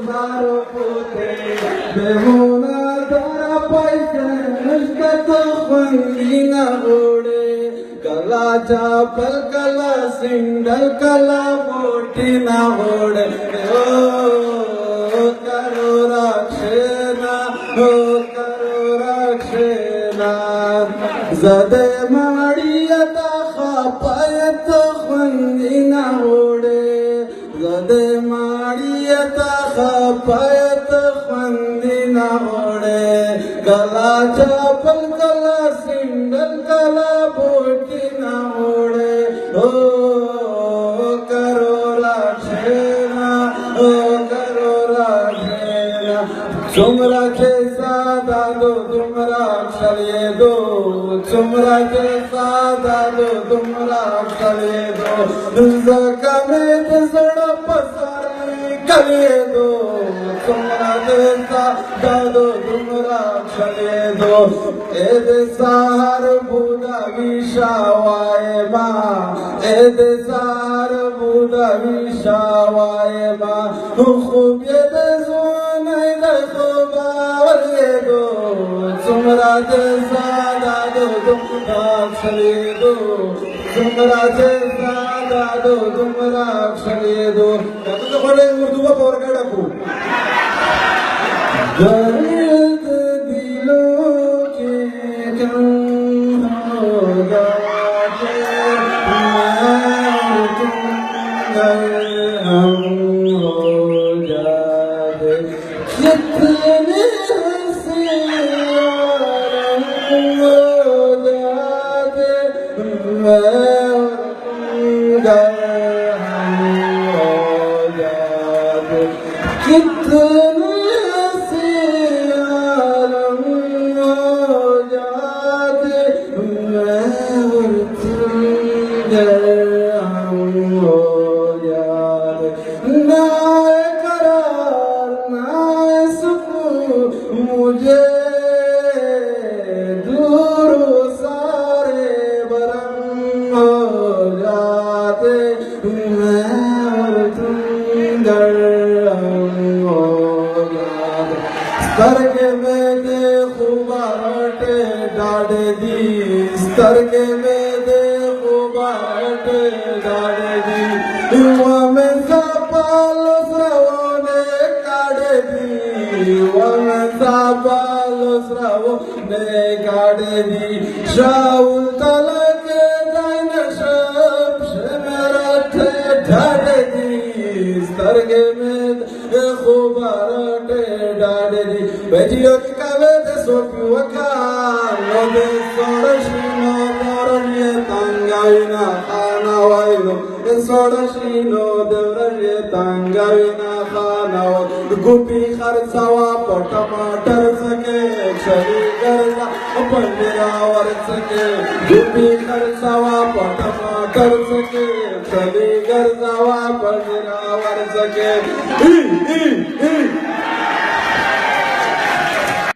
सारो पोते बेहुना तारा पैसे नुसतं तो खंगीना ओढे कलाचा पलकला सिंगल कला मोठी ना ओढे हो करो राक्षेना हो करो राक्षेना जदे माडियता खापायत खंगीना ओढे जदे माडियता खापायत खंगीना ओढे कलाचा पलकला सिंगल कला बोटी ना ओढे हो करो राक्षेना हो करो राक्षेना चुमराचे साधा दो तुमरा अक्षर दो चुमराचे साधा दो तुमरा अक्षर दो जखमेत सोडा पसारे कलिये दो चुमराचे साधा दो तुमरा अक्षर दो एदे सार बुधा विषावाय मा एदे सार बुधा विषावाय मा खूब येदे सोनाय दो बावर ये दो चुमराचे साधा दो तुमरा अक्षर दो चुमराचे साधा दो तुमरा अक्षर दो तो बड़े उर्दू का पोर का डाकू दर्द दिलों के कम होगा हम हो जाते कितने से हो जाते हम हो जाते कितने मुझे दूर सारे बरम हो जाते मैं और तुम गरम हो जाते स्तर के में देखो बाटे डाढ़े दी स्तर के में देखो बाटे डाढ़े दी युवा में सपाल श्रवणे काढ़े दी साबालो श्रावणे काढे दी शाऊल तलके जाईन शब शमराठे ढाढे दी स्तरगे में खुबारटे डाढे दी बेजियो की कावे ते सोपी वका नोदे सोडशिनो दौरये तांगाविना खाना वाइलो सोडशिनो दौरये तांगाविना खाना वाइलो गुपी खर्चावा टमाटर सके शरी गरजा पंडिरावर सके गुपी खर्चावा टमाटर सके शरी गरजावा पंडिरावर सके